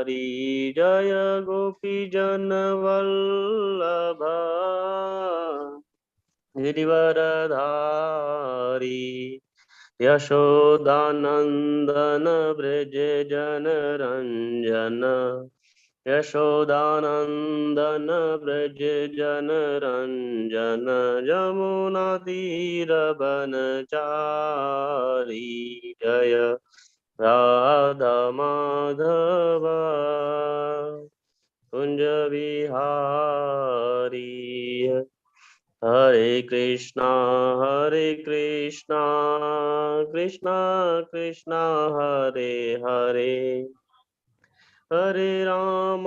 जय गोपीजनवल्लभ गिरिवरधारी यशोदानंदन ब्रज जनरंजन यशोदानंदन ब्रज जनरंजन यमुना तीरवनचारी जय राधा माधव कुंज विहारी हरे कृष्णा कृष्णा कृष्णा हरे हरे हरे राम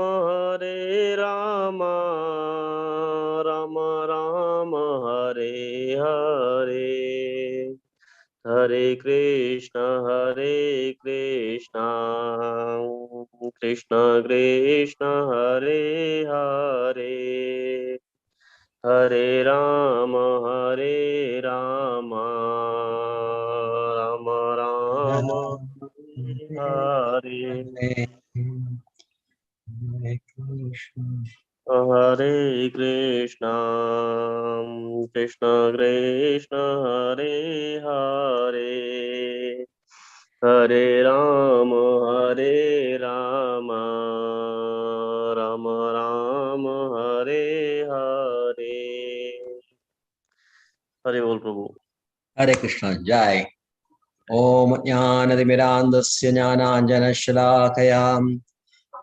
राम राम हरे हरे हरे कृष्णा कृष्ण कृष्ण हरे हरे हरे राम राम राम हरे हरे कृष्णा कृष्ण कृष्ण हरे हरे हरे राम राम राम राम हरे हरे हरे बोल प्रभु। हरे कृष्ण जय। ओम ज्ञानतिमिरान्धस्य ज्ञानाञ्जनशलाकयां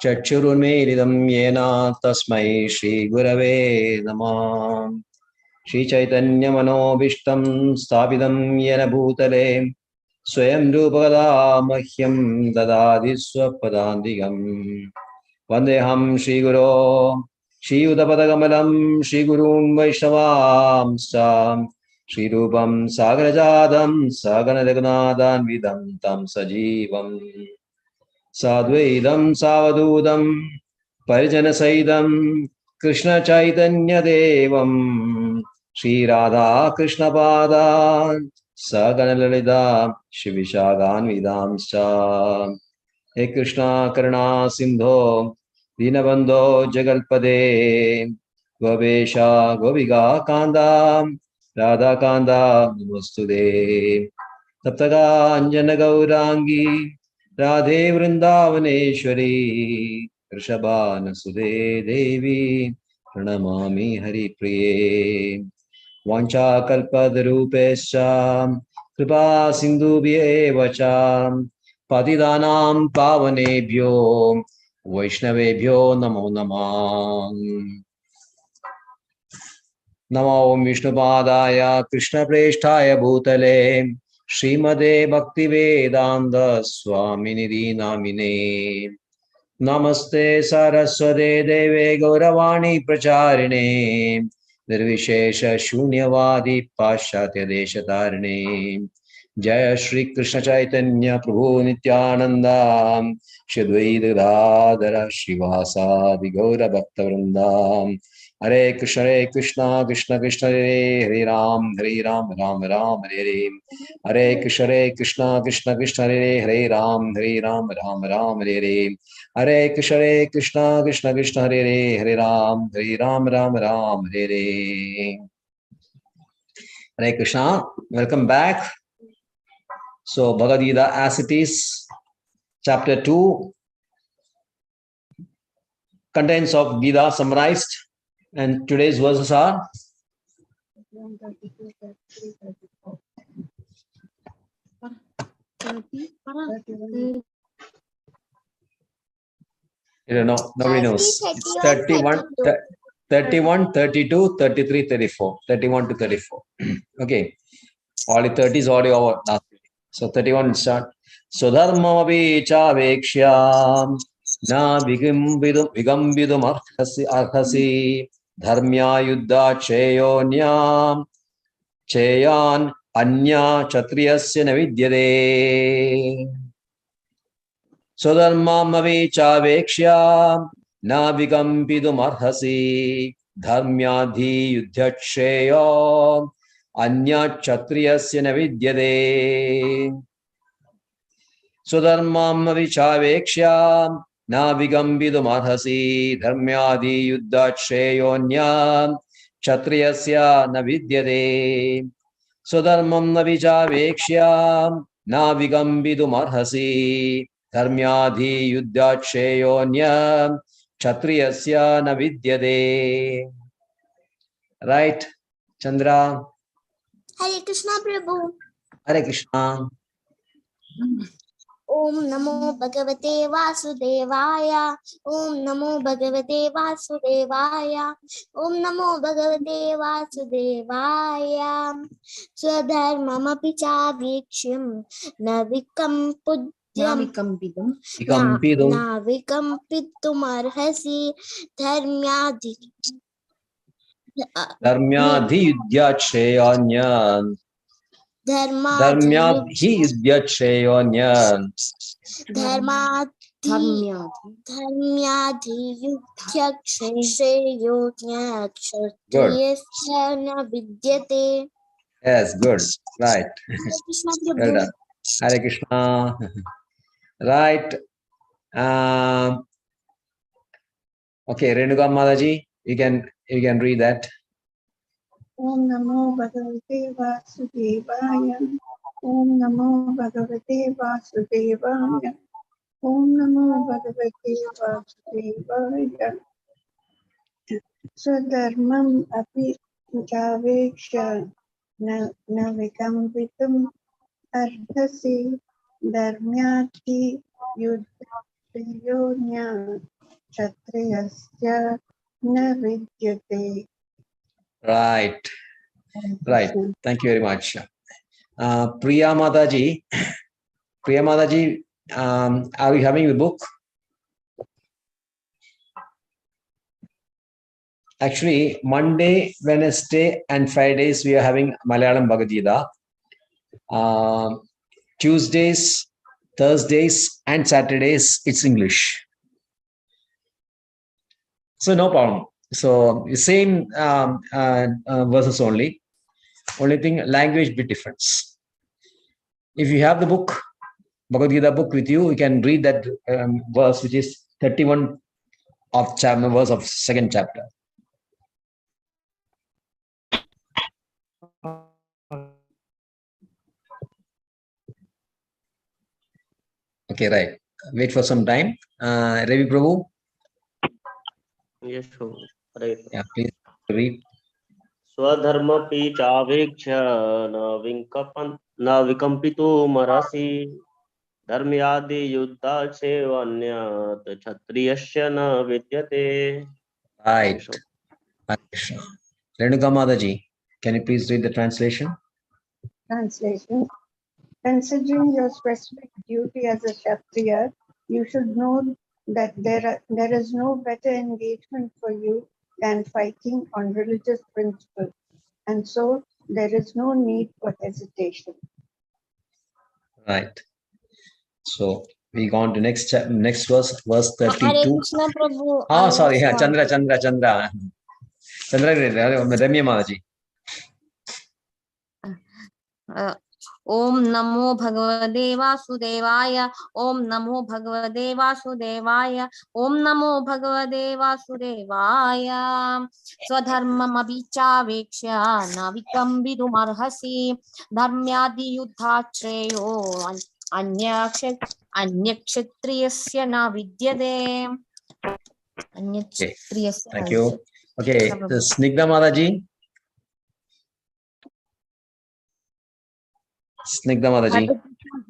चक्षुरुन्मीलितं येन तस्मै श्रीगुरवे नमः। श्रीचैतन्यमनोभीष्टं स्थापितं येन भूतले स्वयं रूपकदा मह्यं ददाति स्वपदान्तिकं। वन्देऽहं श्रीगुरो श्रीयुतपदकमलं श्रीगुरून् वैष्णवांश्च श्रीरूपं सागरजातं सगणरघुनाथान्वितं तं सजीवं साद्वैतं सावधूतं परिजनसहितं कृष्णचैतन्यदेवं श्रीराधाकृष्णपादान् सगणललिता श्रीविशाखान्वितांश्च। हे कृष्णा करुणा सिन्धो दीनबन्धो जगल्पदे गोपेश गोपिका कान्ता राधाकान्ता नमोस्तुते। तप्तकाञ्जनगौराङ्गी राधे वृन्दावनेश्वरी वृषभानुसुते देवी प्रणमामि हरिप्रिये। वाञ्छाकल्पतरूपेश्च कृपा सिन्धुभ्येव च पतितानां पावनेभ्यो वैष्णवेभ्यो नमो नमः। नमो विष्णुपादाय कृष्णप्रेष्ठाय भूतले श्रीमते भक्तिवेदान्त स्वामिनिधि नामिने। नमस्ते सरस्वते देवे गौरवाणी प्रचारिणे निर्विशेष शून्यवादी पाश्चात्य देशतारिणे। जय श्री कृष्ण चैतन्य प्रभु नित्यानंद श्री द्वैत गदाधर श्रीवासादि गौर भक्तवृंदा। हरे कृष्ण कृष्ण कृष्ण हरे राम राम राम हरे हरे। हरे कृष्ण कृष्ण हरे राम राम हरे हरे। हरे कृष्ण कृष्ण हरे Ram Ram Hare Hare. Hare Krishna, welcome back. So Bhagavad Gita as it is, chapter 2, contents of Gita summarized, and today's verses are I don't know, nobody knows. It's 31, 32, 33, 34. 31 to 34. Okay. All the 30 is already over last week. So 31 will start. Swadharmamapi chaveksham na vigambidum arhasi dharmya yuddha cheyonyam cheyan anya chatriyasya navidyade. Swadharmamapi chaveksham na vigambidum arhasi dharmyadhi yuddha cheyonyam Anya Chatriyasya Navidyade. Sudharmam Vichavekshya na vigambidumarhasi dharmyadi yuddhacheyonyam kshatriyasya na vidyate swadharmam na vichavekshya na vigambidumarhasi dharmyadi yuddhacheyonyam kshatriyasya na vidyate. Right, Chandra? Hare Krishna Prabhu. Hare Krishna. Om Namo Bhagavate Vasudevaya. Om Namo Bhagavate Vasudevaya. Om Namo Bhagavate Vasudevaya. Swadharmamapi chaviksham navikampitum dharmyadhi Dharmyadhiyudhyacheyonyan. Dharmyadhiyudhyacheyonyan. Dharmyadhiyudhyacheyonyan. Yes, good. Right. Well done. Hare Krishna. Right. Okay, Renuka Mataji, you can read that. Om Namo Bhagavate Vasudevaya. Om Namo Bhagavate Vasudevaya. Om Namo Bhagavate Vasudevaya. Swadharmam api javeksha na vikampitum arhasi dharmyati yuddhayonya kshatriyasya na vidyate. Right. Right. Thank you very much. Priya Mataji, are you having the book? Actually, Monday, Wednesday, and Fridays we are having Malayalam Bhagavad Gita. Tuesdays, Thursdays, and Saturdays it's English. So no problem. So same verses only. Only thing, language bit difference. If you have the book, Bhagavad Gita book with you, you can read that verse, which is 31 of chapter, verse of second chapter. Okay, right. Wait for some time. Ravi Prabhu. Yes, right. Yeah, please read. Swadharmapi chaveksha na vikampitumarhasi dharmyadi yuddhacheyonyat kshatriyasya na vidyate. Right. Renuka Mataji, can you please read the translation? Translation. Considering your specific duty as a Kshatriya, you should know that there is no better engagement for you than fighting on religious principles, and so there is no need for hesitation. Right. So we go on to next verse, verse 32. Hare Krishna Prabhu. Oh, sorry, yeah, Chandra. Chandra, Ramya Mataji. Om Namo Bhagavate Vasudevaya. Om Namo Bhagavate Vasudevaya. Om Namo Bhagavate Vasudevaya. Swadharmam abhichaveksha navikambidumarhasi dharmyadi yuddhachreyo anyakshatriyasya na vidyate. Okay. Thank you. Okay, Snigdha Mataji. Snigdha Mataji.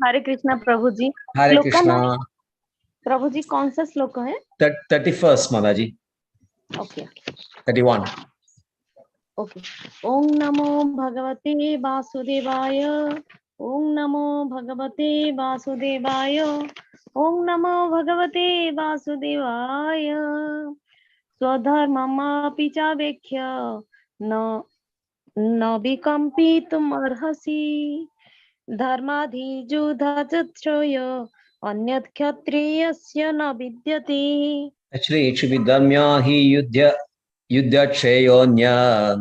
Hare Krishna Prabhu ji. Hare Krishna. प्रभु जी कौन सा श्लोक है? 31st Mataji. Okay. 31. Okay. ओम नमो भगवते वासुदेवाय. ओम नमो भगवते वासुदेवाय. ओम नमो भगवते वासुदेवाय. स्वधर्ममपि चावेक्ष्य न विकम्पितुमर्हसि धर्माधिजुधाचत्रय अन्यत् क्षत्रियस्य न विद्यते. Actually, it should be dharmyahi yuddhacheyonyam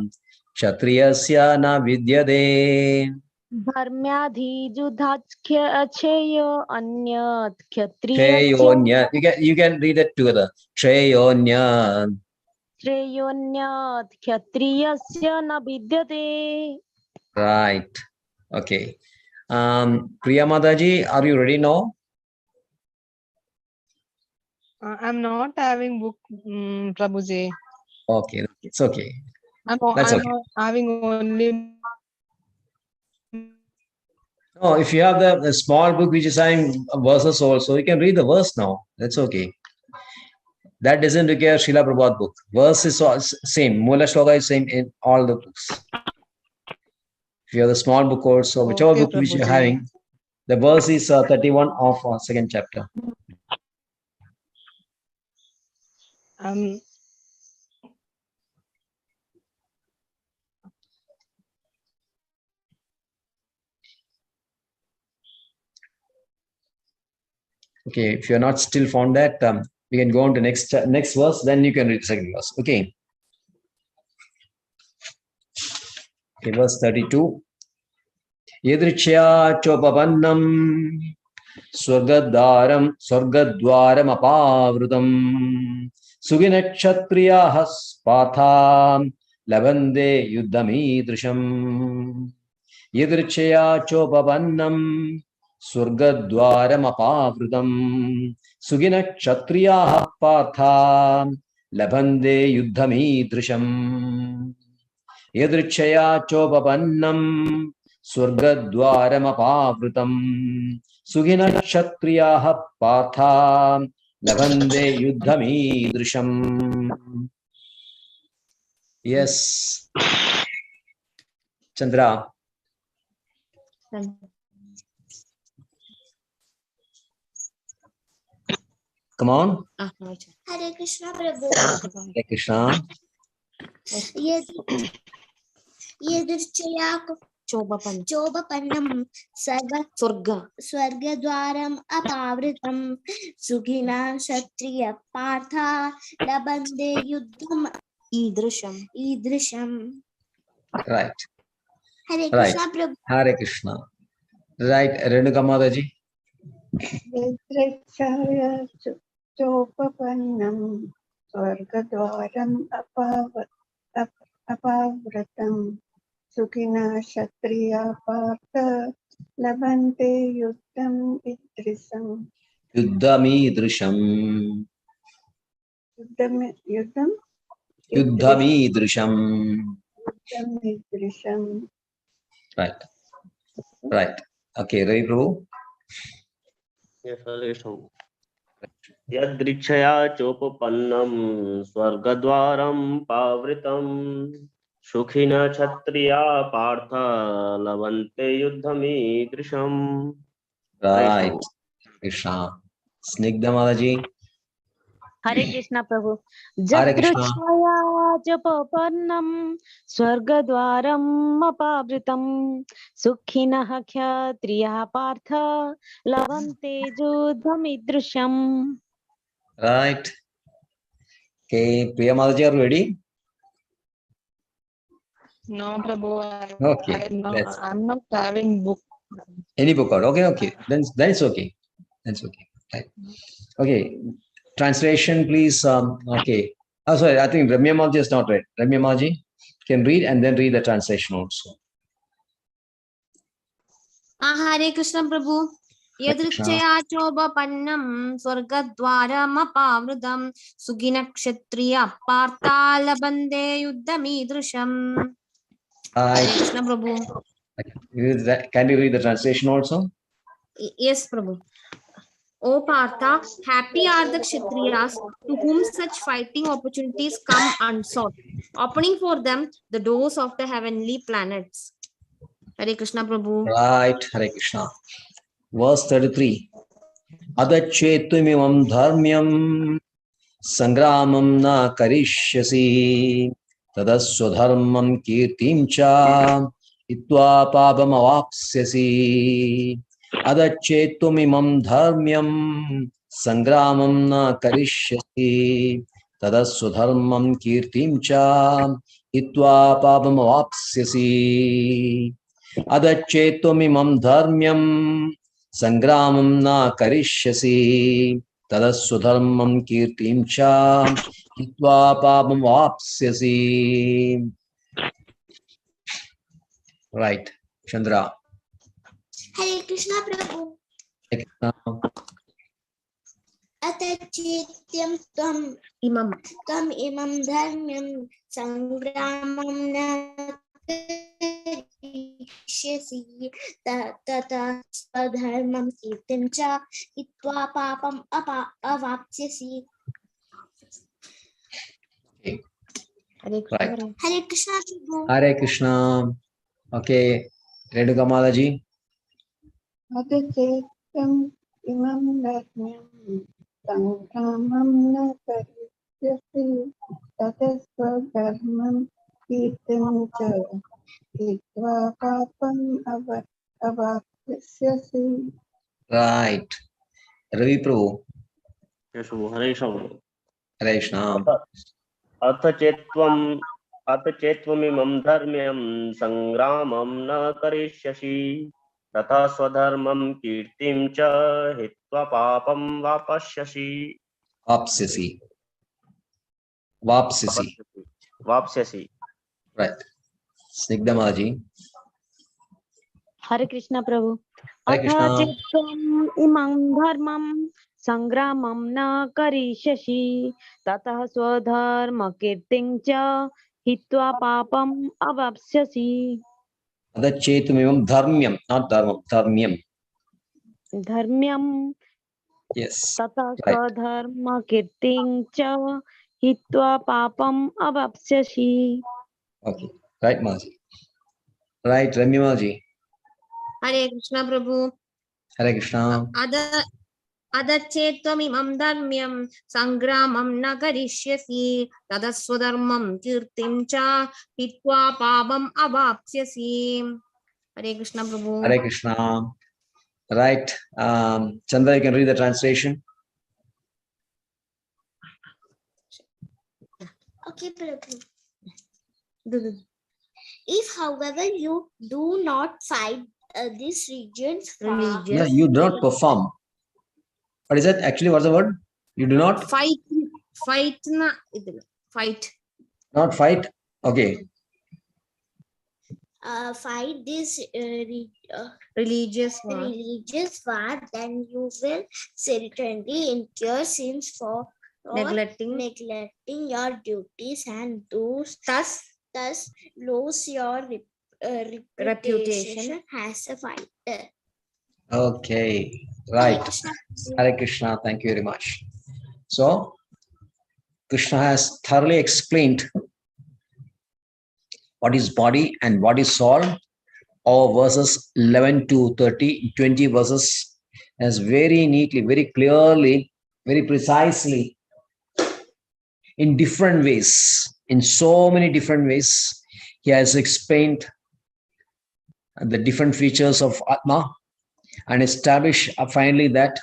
kshatriyasya na vidyate. धर्म्याधियुधाच्छेयो अन्यत् क्षत्रियस्य Treyonya. You can read it together. Treyonya. श्रेयोऽन्यत् क्षत्रियस्य न विद्यते. Right. Okay. Priya Mataji, are you ready now? I'm not having book, Prabhuji. Okay, it's okay. I'm That's okay. having only. No, if you have the small book which is having verses also, you can read the verse now. That's okay. That doesn't require Srila Prabhupada book. Verse is all same. Mula Shloka is same in all the books. If you have the small book also, whichever Okay, book which you're Prabhuji. having, the verse is 31 of second chapter. Okay, if you're not still found that, we can go on to next verse, then you can read the second verse. Okay. Okay, verse 32. Yadrichya chopapannam swargadwaram apavrutam suginakshatriyahas patham labande yuddhamidrisham. Yadrichya chopapannam Surgadwaram apavrutam Sugina Kshatriyaha Partha Labande Yuddhamidrisham Yadrichaya Chopapannam Surgadwaram apavrutam Sugina Kshatriyaha Partha Labande Yuddhamidrisham. Yes. Chandra. Come on. Hare Krishna Prabhu. Hare Krishna. Yadrichya chopapannam swargadwaram apavritam sugina kshatriya partha labande yuddham idrisham. Right. Hare Krishna Prabhu. Hare Krishna. Right. Renuka Mataji. Yadrichaya chopapannam swargadwaram apavratam Sukina Kshatriya Partha Labante Yuddham Idrisam. Yuddhamidrisham. Yuddhamidrisham. Right. Right. Okay, Ravi Prabhu. Yes, Hare Krishna. Yadrichaya chopapannam swargadwaram pavritam Sukhina Kshatriya Partha Lavante Yuddhamidrisham. Right. Krishna. Snigdha Mataji. Hare Krishna Prabhu. Hare Krishna. जदृच्छया जपपन्नं स्वर्गद्वारम् अपावृतं सुखिनः क्षत्रियः पार्थ लभन्ते युद्धमिदृशम्. Right. Okay, Priya Mataji, are you ready? No, Prabhu. Okay. I'm not having book. Any book out. Okay. Then it's okay. That's okay. Right. Okay. Translation, please. Okay. Oh, sorry. I think Ramya Mataji is not read. Ramya Mataji can read and then read the translation also. Hare Krishna Prabhu. Yadrichya chopapannam swargadwaram apavrutam sugina kshatriya partha labande yuddhamidrisham. Hare Krishna Prabhu. Can you read the translation also? Yes, Prabhu. O Partha, happy are the Kshatriyas to whom such fighting opportunities come unsought, opening for them the doors of the heavenly planets. Hare Krishna Prabhu. Right, Hare Krishna. Verse 33. Adachetumimam dharmyam sangramam na karishyasi tadaswadharmam kirtim cha itva pabam avapsyasi. Adachetumimam dharmyam sangramam na karishyasi tadaswadharmam kirtim cha itva pabam avapsyasi. Adachetvam dharmyam sangramam na karishyasi tadaswadharmam kirtim cha hitva papam vapsyasi. Right, Chandra. Hare Krishna Prabhu. Atachetyam tvam Imam. imam dharmyam sangramam na karishyasi tata swadharmam kirtim cha hitva papam avapsyasi. Hare Right. Krishna. Hare Krishna Prabhu. Hare Krishna. Okay, Renuka Mataji. Adachettam imam dharmyam sangramam na karishyasi tatasva kirtam cha hitva papam avapsyasi. Right. Ravi Prabhu. Yes, Prabhu. Hare Krishna. Hare Krishna. अथ चेत्त्वमिमं धर्म्यं संग्रामं न करिष्यसि तथा स्वधर्मं कीर्तिं च हित्वा पापं वापस्यसि. Vapsyasi. Vapsyasi. वाप्स्यसि. Right. Snigdha Mataji. Hare Krishna Prabhu. Hare Krishna. Atha chittam imam dharmam sangramam na karishyasi tatah swadharma kirtim cha hitva papam avapsyasi. Adachetvam dharmyam, not dharmam, dharmyam. Dharmyam Yes. tata Right. swadharma kirtim cha hitva papam avapsyasi. Okay. Right, Mataji. Right, Rami Mataji. Hare Krishna Prabhu. Hare Krishna. Adachetvam dharmyam sangramam na karishyasi tadaswadharmam kirtim cha hitva papam avapsyasi. Hare Krishna Prabhu. Hare Krishna. Right. Chandra, you can read the translation. Okay, Prabhu. Do. If, however, you do not fight these regions far, Yeah, you do not perform. What is that? Actually, what's the word? You do not Fight. not fight. Okay. fight this Religious war. religious war, then you will certainly incur sins for Neglecting your duties and thus lose your reputation as a fighter. Okay. Hare Right. Krishna. Hare Krishna. Thank you very much. So, Krishna has thoroughly explained what is body and what is soul. Our verses 11 to 30, 20 verses has very neatly, very clearly, very precisely, in different ways, in so many different ways, he has explained the different features of Atma and established finally that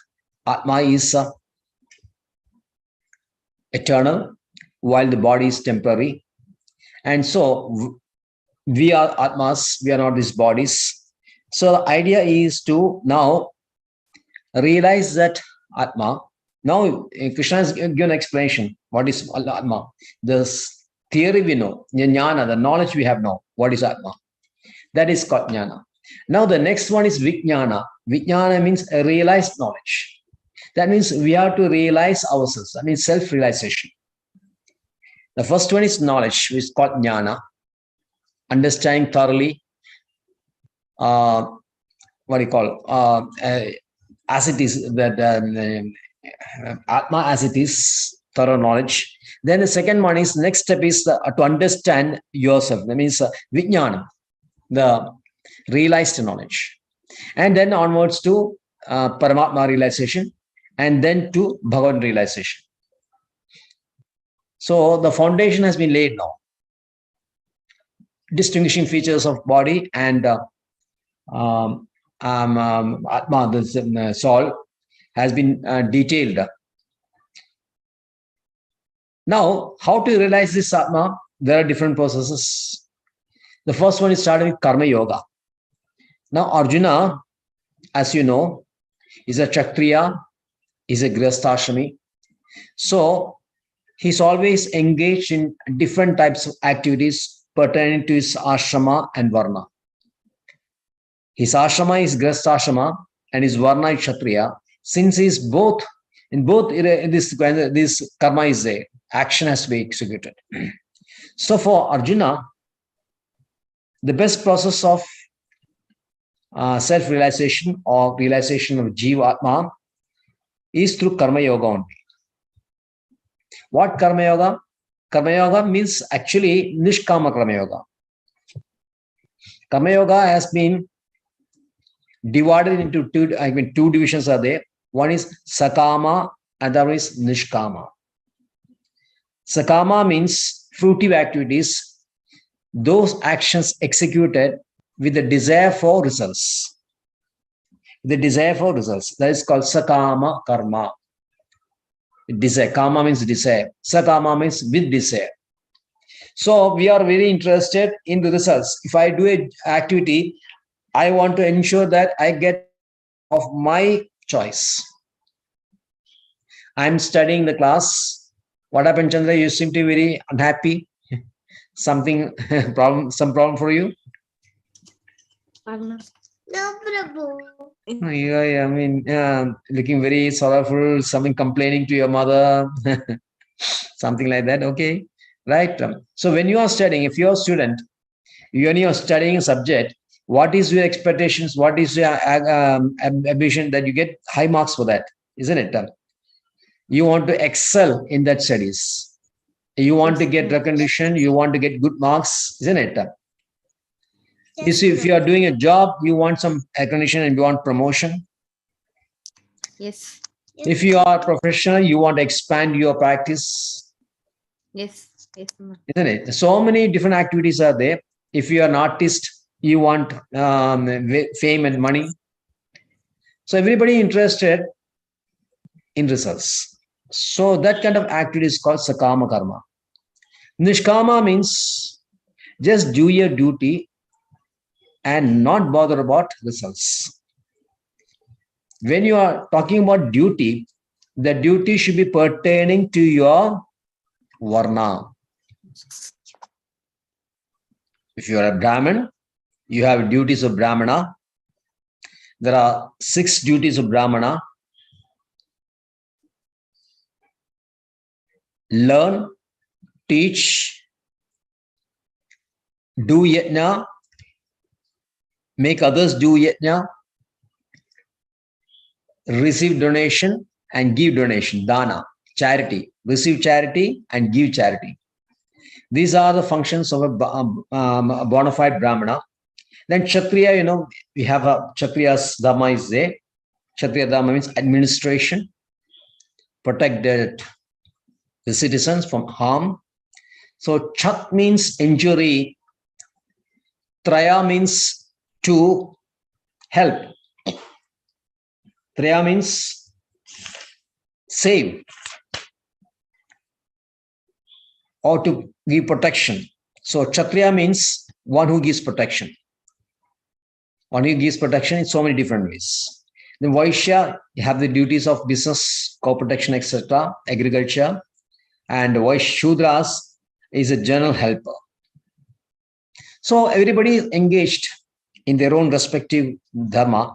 Atma is eternal while the body is temporary. And so we are Atmas, we are not these bodies. So the idea is to now realize that Atma. Now Krishna has given explanation. What is Atma? This theory we know, jnana, the knowledge we have now. What is Atma? That is called jnana. Now the next one is vijnana. Vijnana means a realized knowledge. That means we have to realize ourselves. That means self-realization. The first one is knowledge, which is called jnana. Understanding thoroughly, what do you call, as it is, that Atma as it is, thorough knowledge. Then the second one is, next step is to understand yourself. That means vijnana, the realized knowledge. And then onwards to Paramatma realization, and then to Bhagavan realization. So the foundation has been laid now. Distinguishing features of body and Atma, the soul, has been detailed. Now, how to realize this Atma? There are different processes. The first one is started with Karma Yoga. Now, Arjuna, as you know, is a Kshatriya, is a Grihasthashrami. So he's always engaged in different types of activities pertaining to his ashrama and varna. His ashrama is Grihasthashrama and his varna is Kshatriya. Since he's both, in this karma is there, action has to be executed. So for Arjuna, the best process of self-realization or realization of Jiva is through Karma Yoga only. What Karma Yoga? Karma Yoga means actually Nishkama Karma Yoga. Karma Yoga has been divided into two divisions are there. One is Sakama and the other is Nishkama. Sakama means fruitive activities, those actions executed with the desire for results. The desire for results. That is called Sakama Karma. Desire. Kama means desire. Sakama means with desire. So we are very interested in the results. If I do an activity, I want to ensure that I get of my choice. I'm studying the class. What happened, Chandra? You seem to be very unhappy. Something problem? Some problem for you? No, Prabhu. Yeah, I mean, looking very sorrowful. Something complaining to your mother. Something like that. Okay, right. So when you are studying, if you're a student, when you are studying a subject, what is your expectations? What is your ambition that you get high marks for that? Isn't it? You want to excel in that studies. You want to get recognition. You want to get good marks, isn't it? You see, if you are doing a job, you want some recognition and you want promotion. Yes. If you are a professional, you want to expand your practice. Yes. Yes. Isn't it? So many different activities are there. If you are an artist, you want fame and money. So everybody interested in results. So that kind of activity is called Sakama Karma. Nishkama means just do your duty and not bother about results. When you are talking about duty, the duty should be pertaining to your varna. If you are a Brahmin, you have duties of Brahmana. There are 6 duties of Brahmana. Learn, teach, do yajna, make others do yajna, receive donation and give donation, dana, charity, receive charity and give charity. These are the functions of a bona fide Brahmana. Then Kshatriya, we have a Kshatriya's dharma is there. Kshatriya dharma means administration, protect the citizens from harm. So Chat means injury. Traya means to help. Traya means save or to give protection. So Kshatriya means one who gives protection. One who gives protection in so many different ways. Then Vaishya, you have the duties of business, co-protection, etc., agriculture. And Shudras is a general helper. So everybody is engaged in their own respective dharma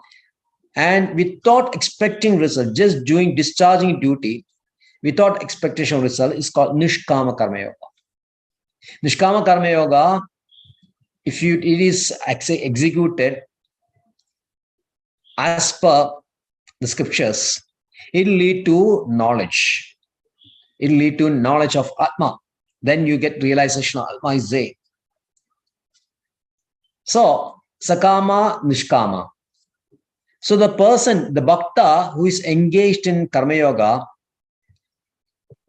and without expecting result, just discharging duty without expectation of result is called Nishkama Karma Yoga. Nishkama Karma Yoga, if it is executed as per the scriptures, it will lead to knowledge. It will lead to knowledge of Atma. Then you get realization of Atma is there. So, Sakama, Nishkama. So the person, the Bhakta who is engaged in Karma Yoga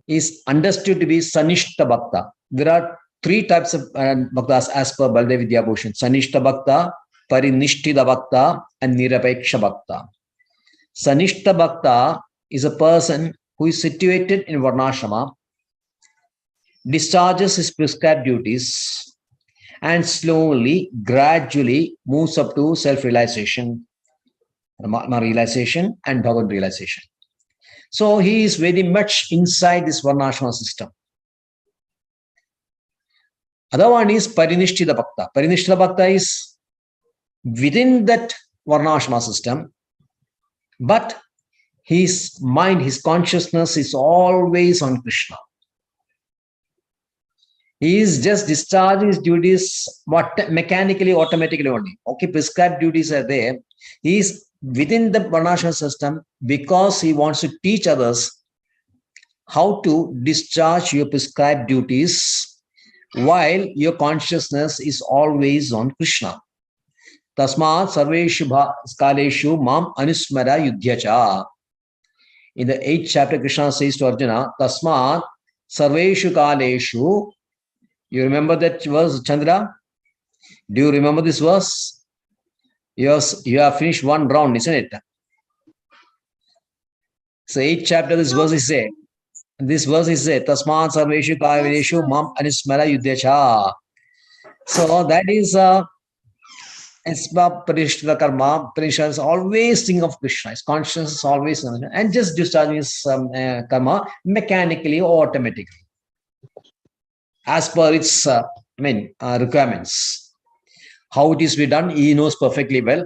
is understood to be Sanishta Bhakta. There are 3 types of Bhaktas as per Baldev Vidyabhushan. Sanishta Bhakta, Parinishtita Bhakta and Nirapeksha Bhakta. Sanishta Bhakta is a person who is situated in Varnashrama, discharges his prescribed duties, and slowly, gradually moves up to self-realization, realization and Bhagavad realization. So he is very much inside this Varnashrama system. Other one is Parinishthita Bhakta. Parinishthita Bhakta is within that Varnashrama system, but his mind, his consciousness is always on Krishna. He is just discharging his duties mechanically, automatically only. Okay, prescribed duties are there. He is within the Varnashrama system because he wants to teach others how to discharge your prescribed duties while your consciousness is always on Krishna. Tasmat sarveshu kaleshu mam anusmara yudhyacha. In the 8th chapter, Krishna says to Arjuna, Tasmat sarveshu kaleshu. You remember that verse, Chandra? Do you remember this verse? Yes, you have finished one round, isn't it? So 8th chapter, this verse is there. This verse is there. Tasmat sarveshu kaleshu mam anusmara yudhyacha. So that is Parishtha karma. Parishtha is always thinking of Krishna. His consciousness is always on, and just discharging his karma mechanically or automatically, as per its requirements. How it is to be done, he knows perfectly well,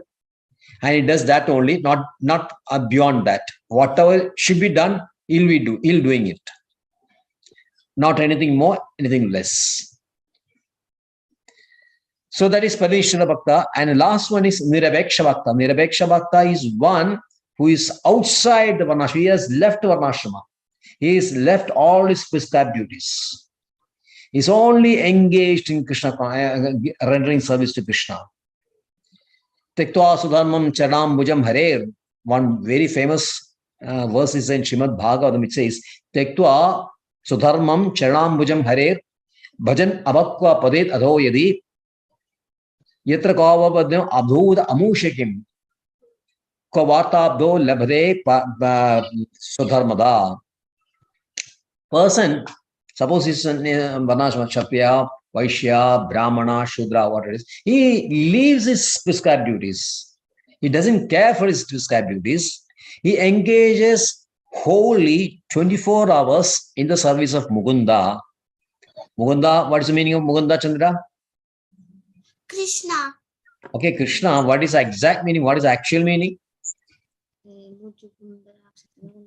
and he does that only, not beyond that. Whatever should be done, he'll doing it. Not anything more, anything less. So that is Parishtha Bhakta. And the last one is Nirapeksha Bhakta. Nirapeksha Bhakta is one who is outside the Varnashrama. He has left Varnashrama. He has left all his prescribed duties. He is only engaged in Krishna, rendering service to Krishna. Tektva sudharmam charanam bhujam harer. One very famous verse is in Srimad Bhagavatam. It says, Tektva sudharmam charanam bhujam harer bhajan abhakva padet adho yadi Yatra kavabadhyam abhud amushakim kavartabdo labhade sudharmada. Person, suppose he's Varnashrama, Kshatriya, Vaishya, Brahmana, Shudra, whatever it is, he leaves his prescribed duties. He doesn't care for his prescribed duties. He engages wholly 24 hours in the service of Mukunda. Mukunda, what is the meaning of Mukunda, Chandra? Krishna. Okay, Krishna, what is the exact meaning? What is the actual meaning?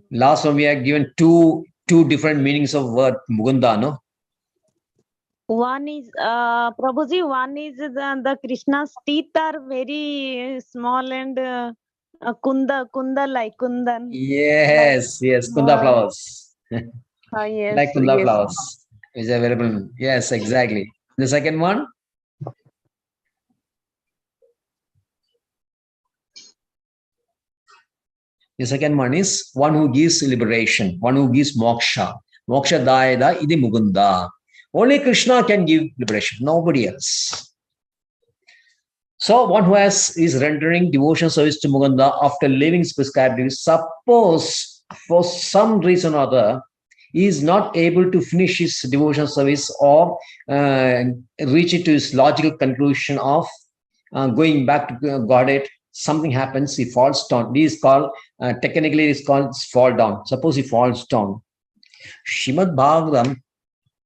Last one we have given two different meanings of word Mukunda, no? One is Prabhuji, one is the Krishna's teeth are very small and kunda like kundan. Yes, yes, Kunda flowers. Yes, Like Kunda yes. flowers is available. Yes, exactly. The second one? The second one is one who gives liberation, one who gives moksha. Moksha dayada idi Mukunda. Only Krishna can give liberation, nobody else. So one who is rendering devotion service to Mukunda after leaving his prescribed duties, suppose for some reason or other, he is not able to finish his devotion service or reach it to his logical conclusion of going back to Godhead. Something happens, he falls down. This is called, technically it is called fall down. Suppose he falls down. Srimad Bhagavatam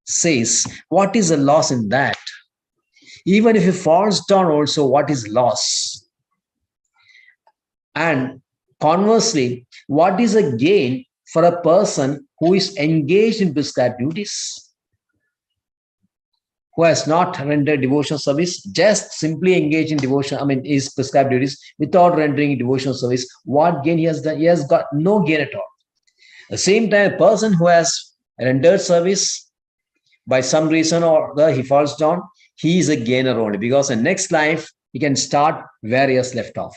says, what is the loss in that? Even if he falls down also, what is loss? And conversely, what is a gain for a person who is engaged in prescribed duties? Who has not rendered devotional service, just simply engaged in devotion, his prescribed duties without rendering devotional service, what gain he has done? He has got no gain at all. At the same time, a person who has rendered service by some reason or other, he falls down, he is a gainer only, because in next life, he can start where he has left off.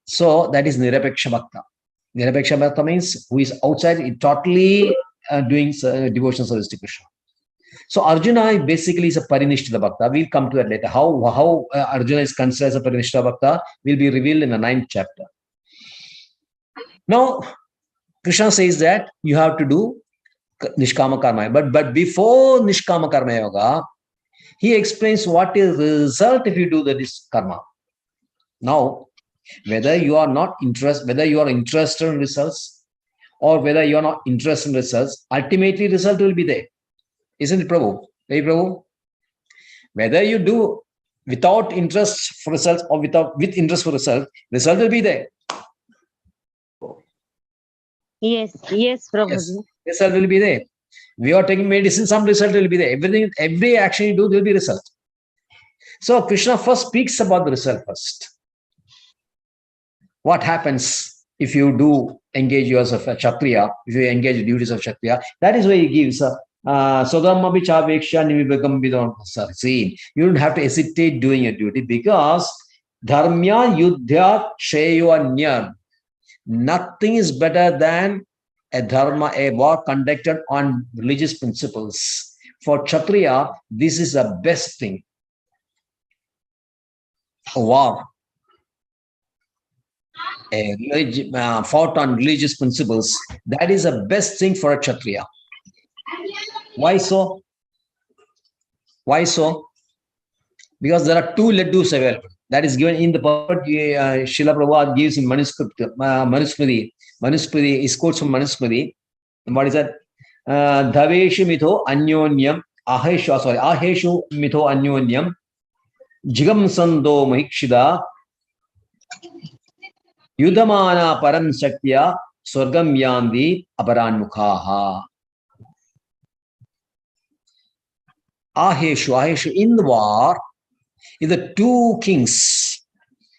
So that is Nirapeksha Bhakta. Nirapeksha Bhakta means who is outside, totally doing devotional service to Krishna. So Arjuna basically is a Parinishthita Bhakta. We'll come to that later. How Arjuna is considered as a Parinishthita Bhakta will be revealed in the 9th chapter. Now, Krishna says that you have to do Nishkama Karma. But before Nishkama Karma Yoga, he explains what is the result if you do this karma. Now, whether you are interested in results or whether you are not interested in results, ultimately result will be there. Isn't it, Prabhu? Hey, Prabhu? Whether you do without interest for results or with interest for result will be there. Yes, Prabhuji. Yes, result will be there. We are taking medicine, some result will be there. Every action you do, there will be result. So Krishna first speaks about the result first. What happens if you do engage yourself a Kshatriya, if you engage the duties of Kshatriya? That is why he gives Sodamabi Chaveksha Nivibekam Vidon. See, you don't have to hesitate doing your duty because Dharmya Yudhya Shreyo. Nothing is better than a war conducted on religious principles. For Kshatriya, this is the best thing. A war. Fought on religious principles. That is the best thing for a Kshatriya. Why so? Why so? Because there are 2 laddus available. That is given in the purport. Srila Prabhupada gives in Manusmriti. Manusmriti is quotes from Manusmriti. What is that? Dhaveshu mitho anyonyam aheshu mitho anyonyam jigam sando mahikshida yudhamana param saktya swargam yandi aparanmukhaha. Aheshu, in the war, if the 2 kings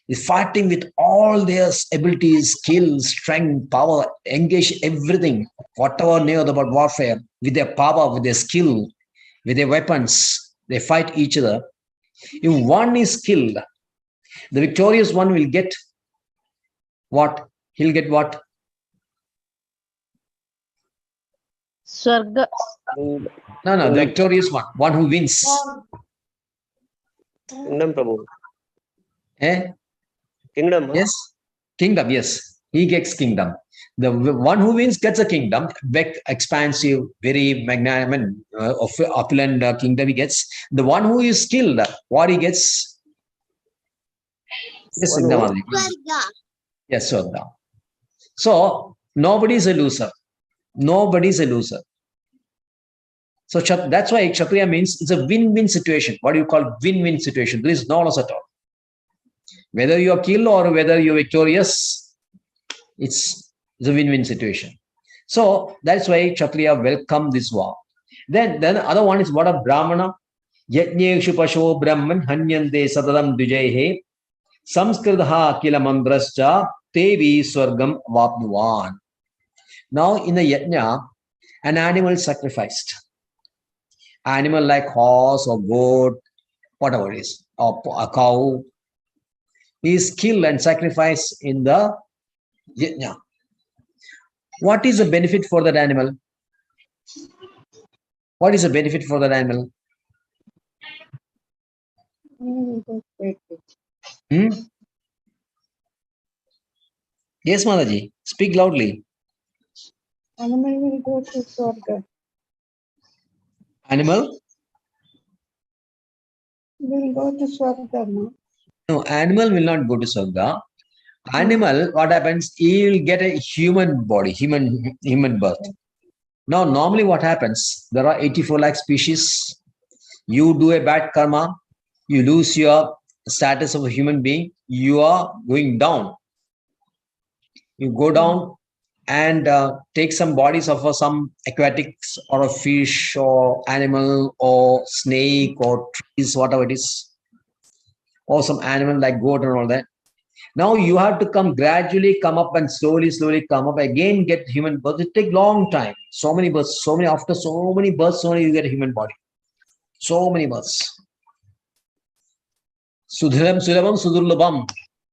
is fighting with all their abilities, skill, strength, power, engage everything, whatever know about warfare, with their power, with their skill, with their weapons, they fight each other. If one is killed, the victorious one will get what? He'll get what? Swarga. No, the victorious one who wins. Kingdom, Prabhu. Eh? Kingdom. Yes, kingdom. Yes, he gets kingdom. The one who wins gets a kingdom, big, expansive, very magnanimous, opulent kingdom he gets. The one who is killed, what he gets? Yes, yes, Swarga. So nobody is a loser. Nobody is a loser. So that's why Kshatriya means it's a win-win situation. What do you call win-win situation? There is no loss at all. Whether you are killed or whether you're victorious, it's a win-win situation. So that's why Kshatriya welcome this war. Then the other one is what of Brahmana? Yajñeshu pasho brahman hanyante satatam dvijaihe samskridaha kila mandrascha tevi swargam vapnuvan. Now in the yajna, an animal is sacrificed. Animal like horse or goat, whatever it is, or a cow, is killed and sacrificed in the yajna. What is the benefit for that animal? What is the benefit for that animal? Yes, Mataji, speak loudly. Animal will go to Swarga. Animal? Will go to Swarga, no? No, animal will not go to Swarga. Animal, what happens? He will get a human body, human birth. Now, normally what happens? There are 84 lakh species. You do a bad karma, you lose your status of a human being, you are going down. You go down and take some bodies of some aquatics or a fish or animal or snake or trees, whatever it is, or some animal like goat and all that. Now you have to gradually come up and slowly come up again, get human birth. It takes long time. So many births, after so many births, only you get a human body. So many births. Sudhiram Sulabam Sudurlabam.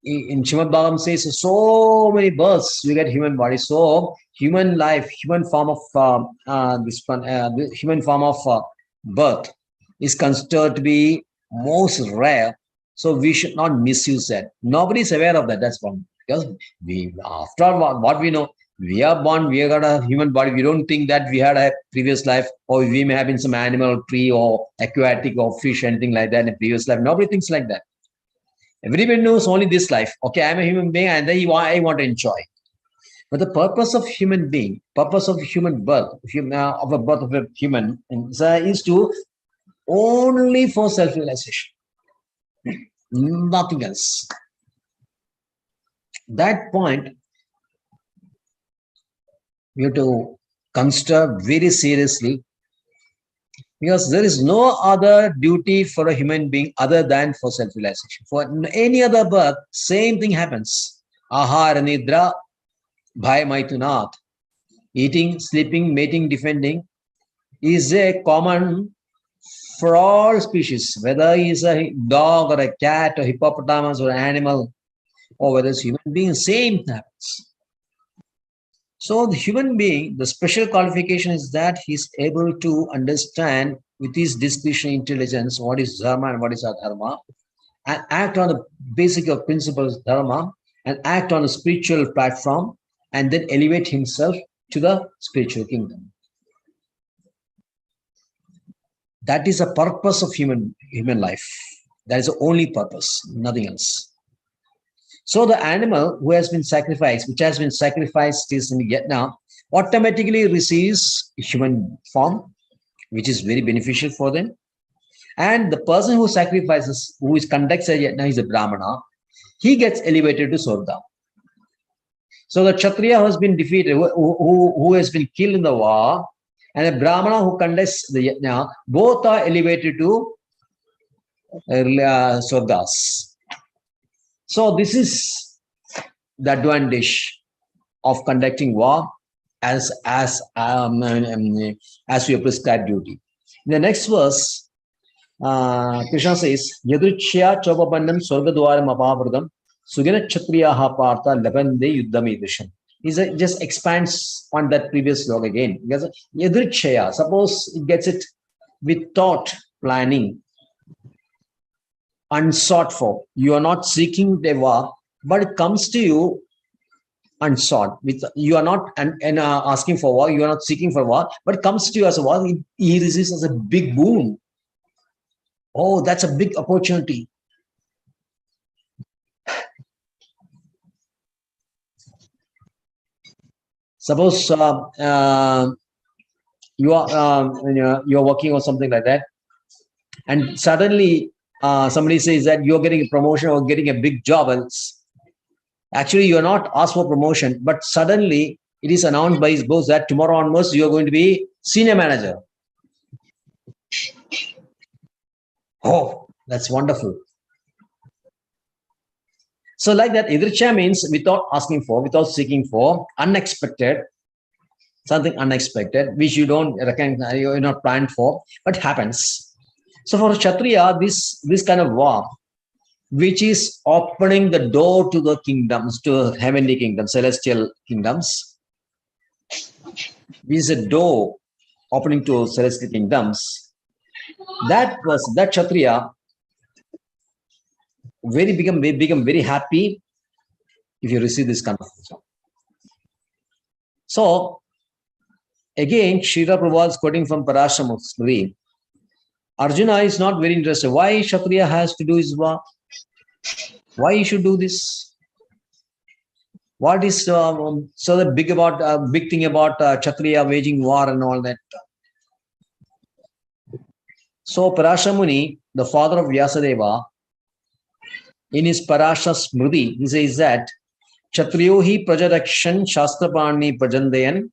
In Srimad Bhagavatam says so many births you get human body. So human life, human form of birth is considered to be most rare. So we should not misuse that. Nobody is aware of that. That's one. Because after all, what we know, We are born, we have got a human body. We don't think that we had a previous life, or we may have been some animal, tree, or aquatic, or fish, anything like that in a previous life. Nobody thinks like that. Everybody knows only this life. Okay, I'm a human being, and then I want to enjoy. But the purpose of human being, purpose of human birth, of a birth of a human, is to only for self-realization, nothing else. That point we have to consider very seriously, because there is no other duty for a human being other than for self-realization. For any other birth, same thing happens. Ahara nidra bhai maitunat. Eating, sleeping, mating, defending is a common for all species, whether it's a dog or a cat or hippopotamus or an animal, or whether it's human being, same happens. So the human being, the special qualification is that he's able to understand with his discretionary intelligence what is dharma and what is adharma, and act on the basic of principles of dharma, and act on a spiritual platform, and then elevate himself to the spiritual kingdom. That is the purpose of human life. That is the only purpose, nothing else. So the animal who has been sacrificed, which has been sacrificed is in Vietnam, automatically receives human form, which is very beneficial for them. And the person who sacrifices, who is conducts a yajna, is a Brahmana, he gets elevated to Swarga. So the Kshatriya who has been defeated, who has been killed in the war, and the Brahmana who conducts the yajna, both are elevated to Swargas. So this is the advantage of conducting war as we have prescribed duty. In the next verse, Krishna says, Yadruchya Chopabandam Swargadwaram Apavradam Sugana Kshatriyaha Partha Labande Yuddham Idrishan. He just expands on that previous log again. Because Yadruchya, suppose it gets it without planning, unsought for. You are not seeking the war, but it comes to you unsought. You are not asking for war, you are not seeking for war, but it comes to you as a war. He receives as a big boon. Oh, that's a big opportunity. Suppose you are working or something like that, and suddenly somebody says that you're getting a promotion or getting a big job, and actually you are not asked for promotion, but suddenly it is announced by his boss that tomorrow onwards you are going to be senior manager. Oh, that's wonderful. So like that, idricha means without asking for, without seeking for, unexpected, something unexpected, which you don't recognize, you're not planned for, but happens. So for Kshatriya, this kind of war, which is opening the door to the kingdoms, to heavenly kingdoms, celestial kingdoms, is a door opening to celestial kingdoms. That Kshatriya become very happy if you receive this kind of thing. So again, Srila Prabhupada is quoting from Parashara Smriti. Arjuna is not very interested. Why Kshatriya has to do his war? Why he should do this? What is so the big thing about Kshatriya waging war and all that? So Parashara Muni, the father of Vyasadeva, in his Parashara Smriti, he says that Kshatriyohi Prajarakshan Shastrapani Prajandayan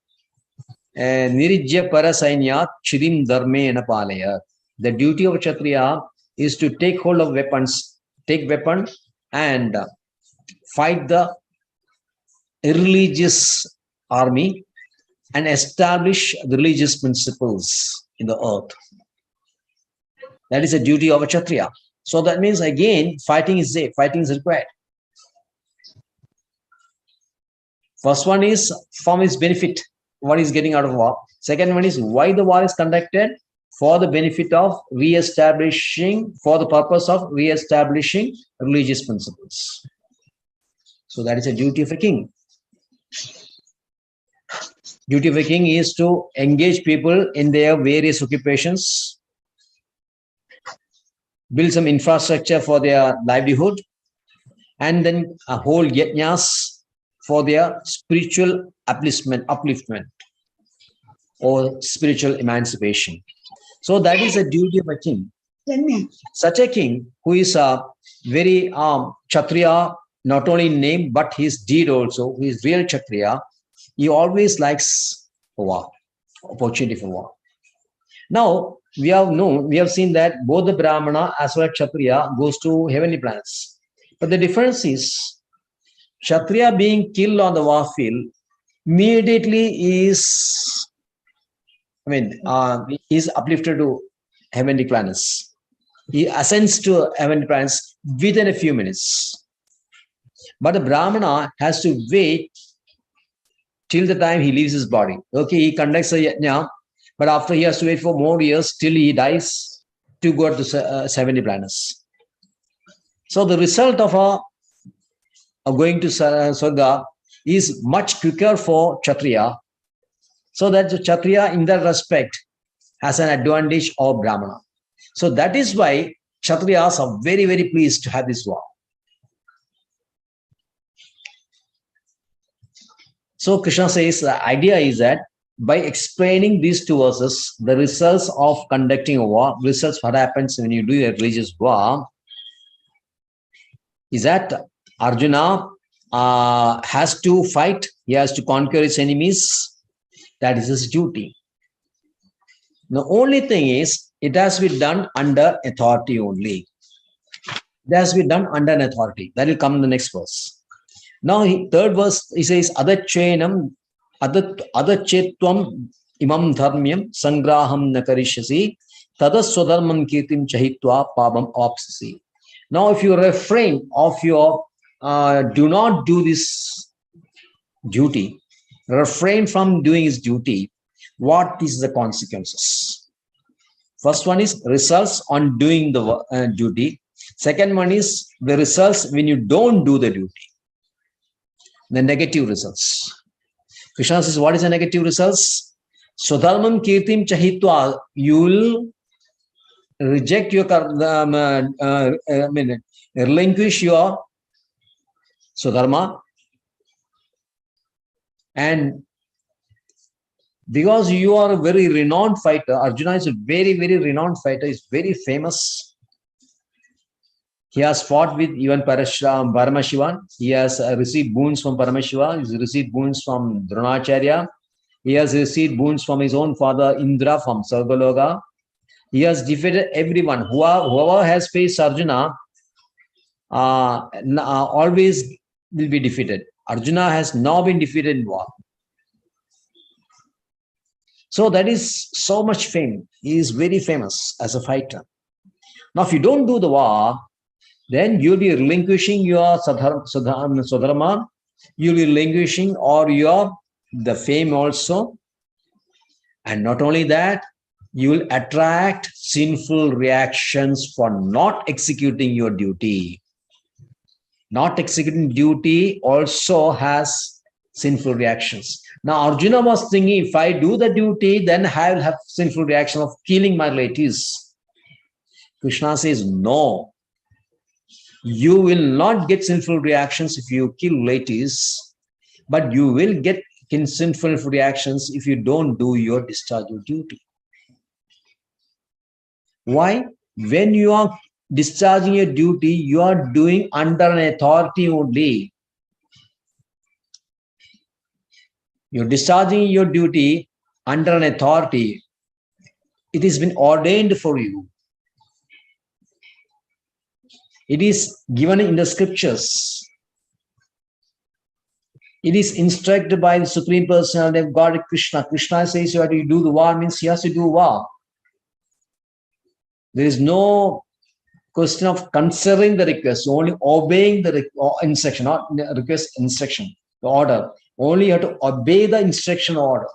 Nirijya Parasainyat Chidim Dharme Napalaya. The duty of Kshatriya is to take hold of weapons, take weapon and fight the irreligious army and establish religious principles in the earth. That is the duty of a Kshatriya. So that means again, fighting is required. First one is from his benefit, what is getting out of war. Second one is why the war is conducted, for the benefit of for the purpose of re-establishing religious principles. So that is a duty of a king. Duty of a king is to engage people in their various occupations, build some infrastructure for their livelihood, and then hold yajnas for their spiritual upliftment or spiritual emancipation. So that is the duty of a king. Such a king who is a very Kshatriya, not only in name, but his deed also, who is real Kshatriya, he always likes war, opportunity for war. Now, we have seen that both the Brahmana as well as Kshatriya goes to heavenly planets. But the difference is, Kshatriya being killed on the war field immediately is uplifted to heavenly planets. He ascends to heavenly planets within a few minutes. But the Brahmana has to wait till the time he leaves his body. Okay, he conducts a yajna, but after he has to wait for more years till he dies to go to 70 planets. So the result of going to Swarga is much quicker for Kshatriya, so that the Kshatriya in that respect has an advantage of Brahmana. So that is why Kshatriyas are very, very pleased to have this war. So Krishna says the idea is that by explaining these two verses, the results of conducting a war, results what happens when you do a religious war, is that Arjuna has to fight, he has to conquer his enemies. That is his duty. The only thing is, it has to be done under authority only. It has to be done under an authority. That will come in the next verse. Now, third verse, he says, Adachenam, Adachetvam imam dharmyam sangraham nakarishyasi tadas swadharmam kirtim chahitva pabam apsasi. Now, if you refrain of your, do not do this duty, refrain from doing his duty, what is the consequences? First one is results on doing the duty. Second one is the results when you don't do the duty. The negative results. Krishna says, what is the negative results? Swadharmam kirtim chahitva, you will reject your, relinquish your Swadharma, and because you are a very renowned fighter, Arjuna is a very, very renowned fighter, is very famous. He has fought with even Paramashivan. He has received boons from Paramashiva. He has received boons from Dronacharya. He has received boons from his own father Indra from Sarvaloka. He has defeated everyone. Whoever has faced Arjuna always will be defeated. Arjuna has now been defeated in war. So that is so much fame. He is very famous as a fighter. Now, if you don't do the war, then you'll be relinquishing your Swadharma, you'll be relinquishing or the fame also. And not only that, you will attract sinful reactions for not executing your duty. Not executing duty also has sinful reactions. Now, Arjuna was thinking, if I do the duty, then I will have sinful reaction of killing my relatives. Krishna says, no. You will not get sinful reactions if you kill relatives, but you will get sinful reactions if you don't do your discharge of duty. Why? When you are discharging your duty, you are doing under an authority only. You're discharging your duty under an authority. It has been ordained for you. It is given in the scriptures. It is instructed by the Supreme Personality of God, Krishna. Krishna says you have to do the war, means he has to do war. There is no question of considering the request, only obeying the instruction, not request, instruction, the order. Only you have to obey the instruction order.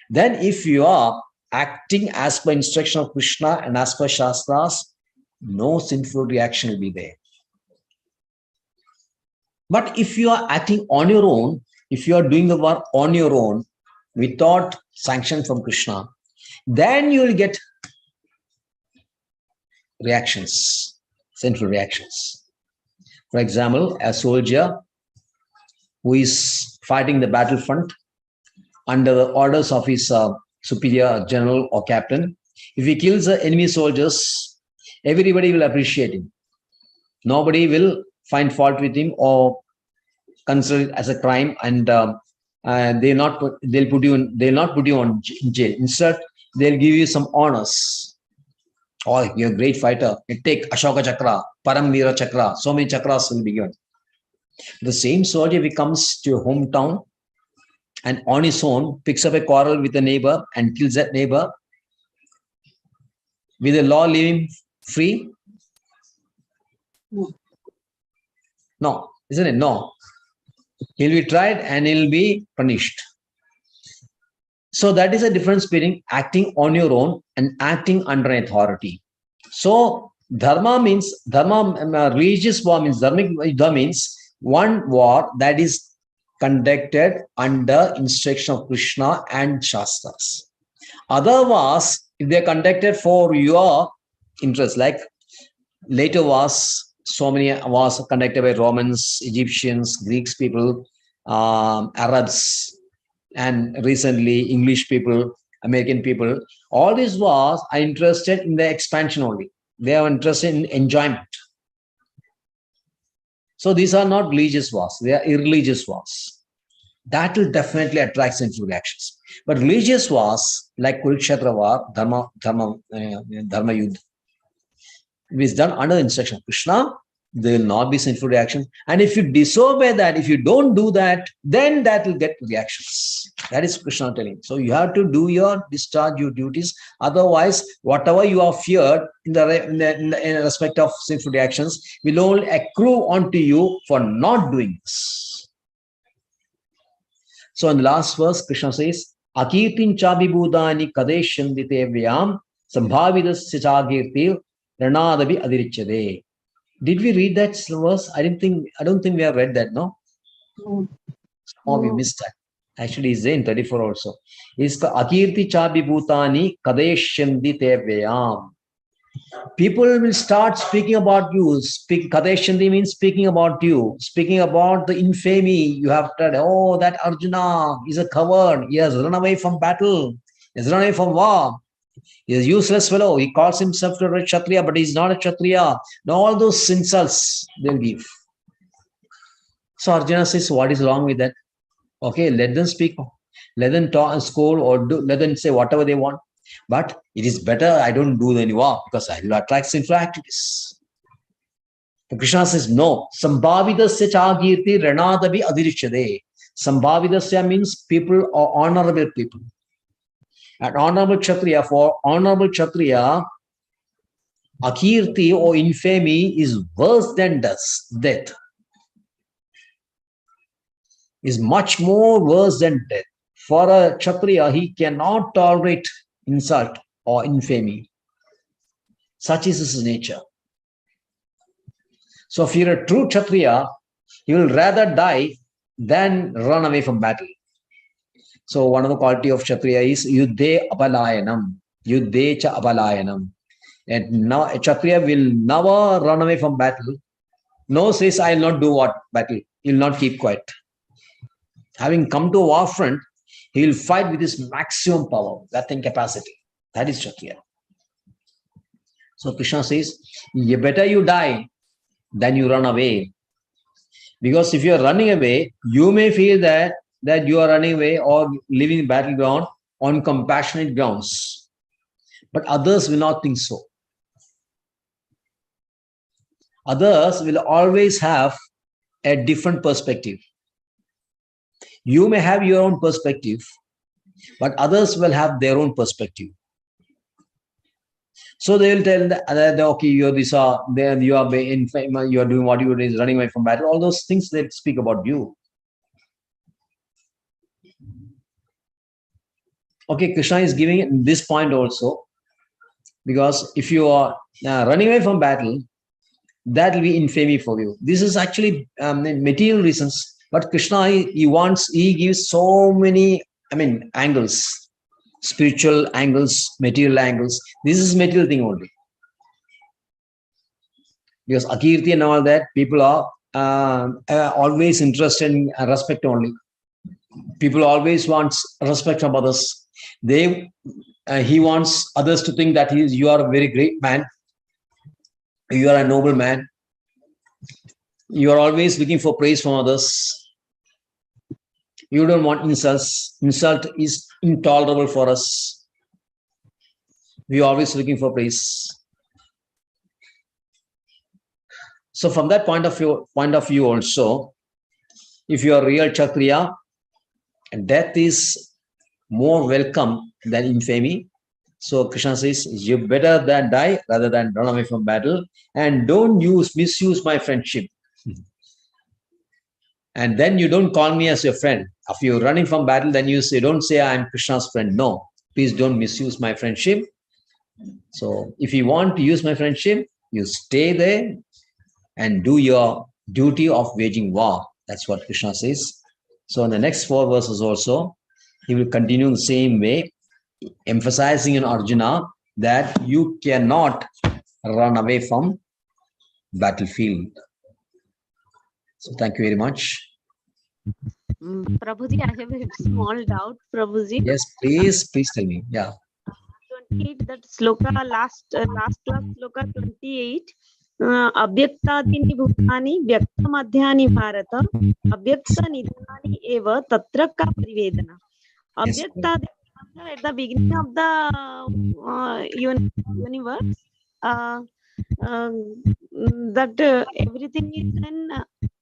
Then if you are acting as per instruction of Krishna and as per Shastras, no sinful reaction will be there. But if you are acting on your own, if you are doing the work on your own, without sanction from Krishna, then you will get reactions, sinful reactions. For example, a soldier who is fighting the battlefront under the orders of his superior general or captain, if he kills the enemy soldiers, everybody will appreciate him. Nobody will find fault with him or consider it as a crime, and they'll not put you on jail. Instead, they'll give you some honors. Oh, you're a great fighter. You take Ashoka Chakra, Paramvira Chakra. So many chakras will be given. The same soldier, if he comes to your hometown and on his own picks up a quarrel with a neighbor and kills that neighbor, will the law leave him free? No, isn't it? No. He'll be tried and he'll be punished. So that is a difference between acting on your own and acting under an authority. So dharma means, religious war means, dharmic yuddha means one war that is conducted under instruction of Krishna and Shastras. Other wars, if they are conducted for your interest, like later wars, so many wars conducted by Romans, Egyptians, Greeks people, Arabs, and recently English people, American people. All these wars are interested in the expansion only. They are interested in enjoyment. So these are not religious wars. They are irreligious wars. That will definitely attract sinful reactions. But religious wars like Kurukshetra war, Dharma Yuddha, if it's done under the instruction of Krishna, there will not be sinful reaction. And if you disobey that, if you don't do that, then that will get reactions. That is Krishna telling. So you have to discharge your duties. Otherwise, whatever you are feared in respect of sinful reactions will only accrue onto you for not doing this. So in the last verse, Krishna says, Akirtin chabibudani kadeshandite vyam sambhavidas chagirtil ranadabi adirichade. Did we read that verse? I don't think we have read that, no? Oh, we missed that. Actually, it's in 34 also. It's Akirti Chabibhutani Kadeshyandi Tevyam. People will start speaking about you. Kadeshyandi means speaking about you, speaking about the infamy you have done. Oh, that Arjuna is a coward. He has run away from battle. He has run away from war. He's a useless fellow. He calls himself to a Kshatriya, but he's not a Kshatriya. Now all those insults they'll give. So Arjuna says, what is wrong with that? Okay, let them speak. Let them talk, scold, or let them say whatever they want. But it is better I don't do any war because I will attract sinful activities. So Krishna says, no. Sambhavidasya chagirti ranadabi adirishade. Sambhavidasya means people or honorable people. An honorable Kshatriya, for honorable Kshatriya, Akirti or infamy is worse than death. Is much more worse than death. For a Kshatriya, he cannot tolerate insult or infamy. Such is his nature. So if you're a true Kshatriya, you will rather die than run away from battle. So one of the quality of Kshatriya is Yuddhe Abalayanam. Yuddhe cha Abalayanam. And now a Kshatriya will never run away from battle. No says, I will not do what battle. He will not keep quiet. Having come to a war front, he will fight with his maximum power, that capacity. That is Kshatriya. So Krishna says, better you die than you run away. Because if you are running away, you may feel that you are running away or living in battleground on compassionate grounds. But others will not think so. Others will always have a different perspective. You may have your own perspective, but others will have their own perspective. So they will tell that, okay, you are doing what you are running away from battle. All those things that speak about you. Okay, Krishna is giving this point also, because if you are running away from battle, that will be infamy for you. This is actually material reasons, but Krishna, he gives so many angles, spiritual angles, material angles. This is material thing only. Because Akirti and all that, people are always interested in respect only. People always want respect from others. He wants others to think that you are a very great man. You are a noble man. You are always looking for praise from others. You don't want insults. Insult is intolerable for us. We are always looking for praise. So from that point of view also, if you are real Kshatriya, death is more welcome than infamy. So Krishna says, you better than die rather than run away from battle, and don't misuse my friendship. And then you don't call me as your friend. If you're running from battle, then you don't say I'm Krishna's friend. No, please don't misuse my friendship. So if you want to use my friendship, you stay there and do your duty of waging war. That's what Krishna says. So in the next 4 verses also, he will continue in the same way, emphasizing in Arjuna that you cannot run away from battlefield. So thank you very much. Prabhuji, I have a small doubt, Prabhuji. Yes, please tell me. Yeah. 28, that sloka, last class sloka 28. अव्यक्तादीनि भूतानि व्यक्तमध्यानि भारत अव्यक्त निधनानि एव तत्र का परिवेदना. अव्यक्तादि at the beginning of the universe, that everything is in,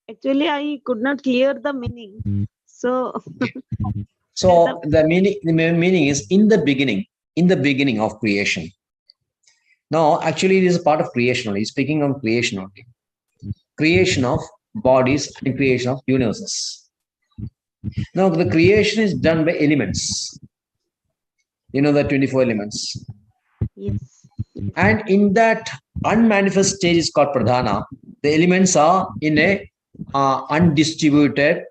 actually I could not clear the meaning. So the meaning is in the beginning of creation. No, actually it is a part of creation only. He's speaking of creation only. Creation of bodies and creation of universes. Now the creation is done by elements. You know the 24 elements. Yes. And in that unmanifest stage is called pradhana. The elements are in a undistributed,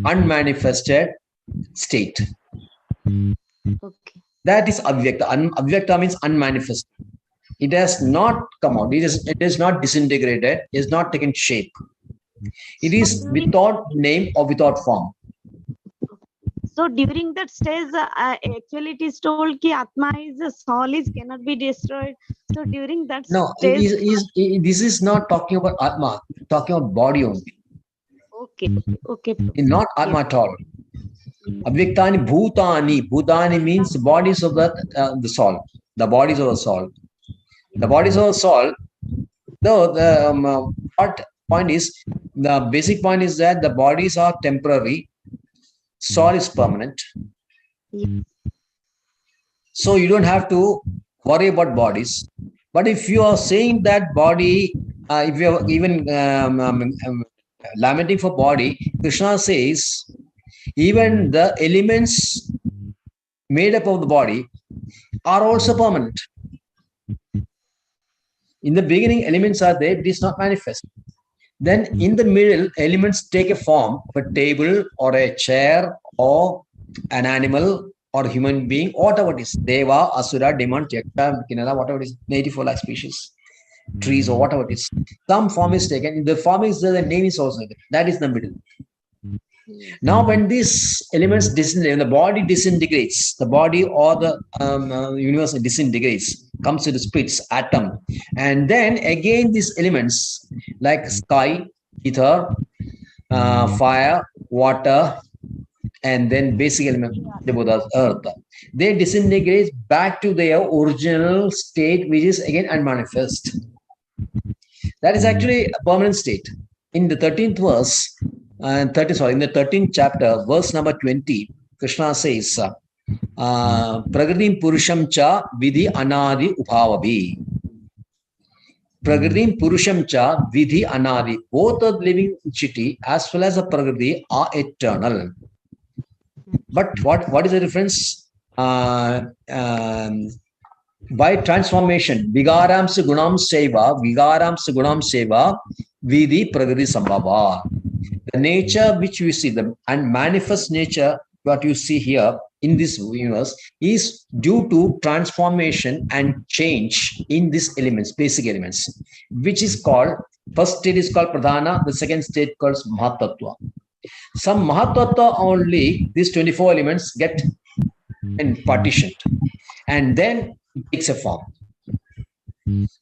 unmanifested state. Okay. That is avyakta. Avyakta means unmanifest. It has not come out. It is not disintegrated. It is not taken shape. It is without name or without form. So during that stage, actually it is told that Atma is a soul, cannot be destroyed. So during that stage, this is not talking about Atma. Talking about body only. Okay. Not Atma at all. Avyaktani bhutani. Bhutani means bodies of the soul. The bodies of the soul. The bodies of the soul. Though the basic point is that the bodies are temporary. Soul is permanent. Yes. So you don't have to worry about bodies. But if you are saying that body, if you are even lamenting for body, Krishna says, even the elements made up of the body are also permanent. In the beginning, elements are there, it is not manifest. Then in the middle, elements take a form of a table or a chair or an animal or human being, whatever it is. Deva, Asura, Demon, Yaksha, Kinnara, whatever it is, 84 lakh species, trees or whatever it is. Some form is taken. The form is there, the name is also there. That is the middle. Now, when these elements disintegrate, the body disintegrates, the body or the universe disintegrates, comes to the splits, atom, and then again these elements like sky, ether, fire, water, and then basic element, earth, they disintegrate back to their original state, which is again unmanifest. That is actually a permanent state. In the 13th verse, in the 13th chapter, verse number 20, Krishna says, Pragritim Purusham cha vidhi anadi upavabi. Pragritim Purusham cha vidhi anadi. Both the living entity as well as the Pragriti are eternal. But what is the difference? By transformation, Vigaramsa Gunam Seva, Vidhi Pragriti Sambhava. The nature which we see, the and manifest nature what you see here in this universe is due to transformation and change in these elements, basic elements, which is called, first state is called Pradhana, the second state called Mahatattva. Some Mahatattva only, these 24 elements get partitioned, and then it takes a form.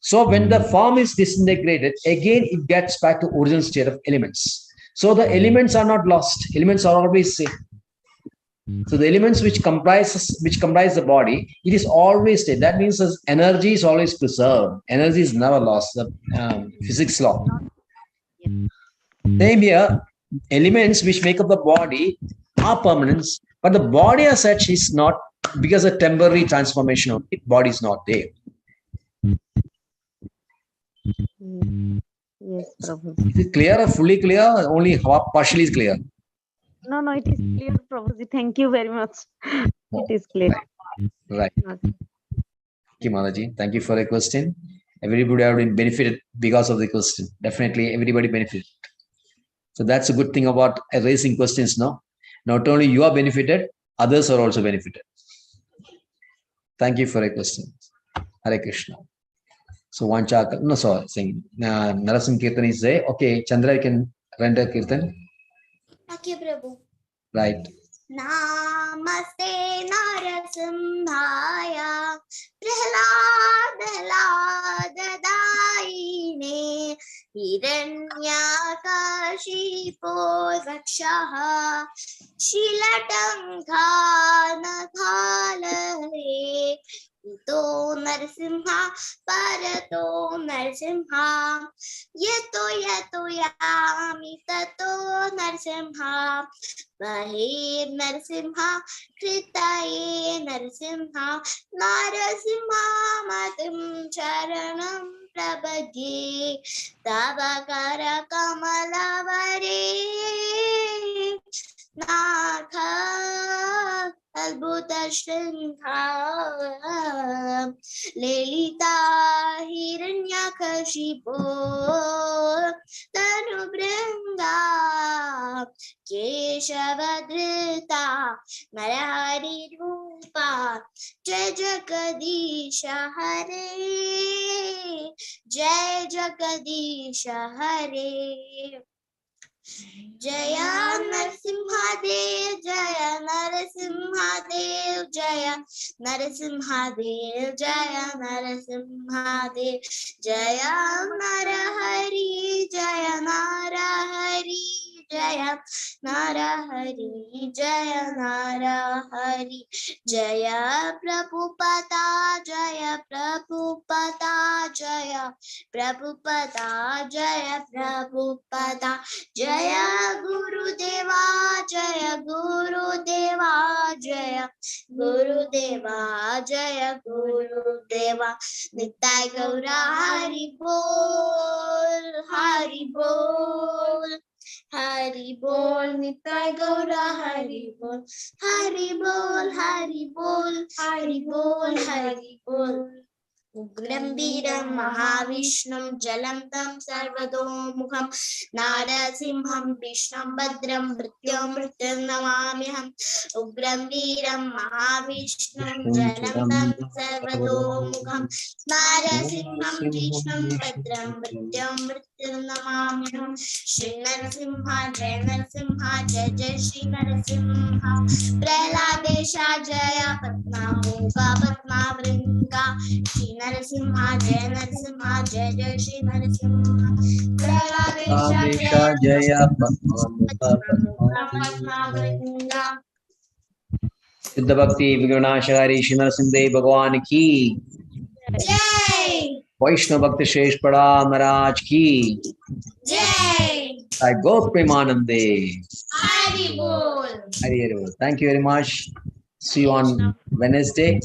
So when the form is disintegrated, again it gets back to original state of elements. So the elements are not lost. Elements are always same. So the elements which comprise the body, it is always state. That means energy is always preserved. Energy is never lost. The physics law. Same here, elements which make up the body are permanent, but the body as such is not, because of temporary transformation of it, body is not there. Yes, Prabhu. Is it clear or fully clear? Only partially is clear. No, it is clear, Prabhuji. Thank you very much. It is clear. Right. Thank you, Maharaji. Thank you for the question. Everybody have been benefited because of the question. Definitely, everybody benefited. So that's a good thing about raising questions. No, not only you are benefited, others are also benefited. Thank you for a question. Hare Krishna. So Vanchaka, no, sorry, saying Narasim Kirtan is there. Okay, Chandra, you can render Kirtan. Okay, Prabhu. Right. Namaste Narasimhaya Prahlad Hiranyakashipo Vakshaha Shilatankanathalare Ito Narasimha Parato Narasimha Yato Yami Tato Narasimha Bahir Narasimha Kritaye Narasimha Narasimha Matam Charanam Prabhage Tavakara Kamalavare Nakha Adbhuta Shrinkha Lelita Hiranyakashipo Tanu Brinda Keshavadrita Narahari Rupa Jai Jagadisha Hare Jai Jagadisha Hare Jaya Narasimhadev Jaya Narasimhadev Jaya Narasimhadev Jaya Narasimhadev Jaya Narahari Jaya Narahari Jaya Narahari Jaya Narahari Jaya Prabhupada Jaya Prabhupada Jaya Prabhupada Jaya Prabhupada Jaya Gurudeva Jaya Gurudeva Jaya Gurudeva Jaya Gurudeva Nitai Gaura Hari Bol Hari Bol Hari Bol Nitai Gaura Hari Bol Hari Bol Hari Bol Hari Bol Hari Bol Ugram Veeram Mahavishnu Jalantam Sarvadomukham Narasimham Vishnam Bhadram Mrityam Namamiham Ugram Veeram Mahavishnu Jalantam Sarvadomukham Narasimham Vishnam Bhadram Mrityam Namamiham Shri Narasimha Jai Narasimha Jai Jai Shri Narasimha Prahladesha Jaya Patnamuka Patnavringa Shri Narasimha Jai Narasimha Jai Jai Shri Narasimha Prahladesha Jaya Patnavringa Siddha Bhakti Vignanashari Shri Narasimha Bhagwan ki Jai Vaishnav Bhakti Shesh Pada Maharaj ki Jai I go Premanande. Hari Bol. Hari Bol. Thank you very much. See you on Wednesday.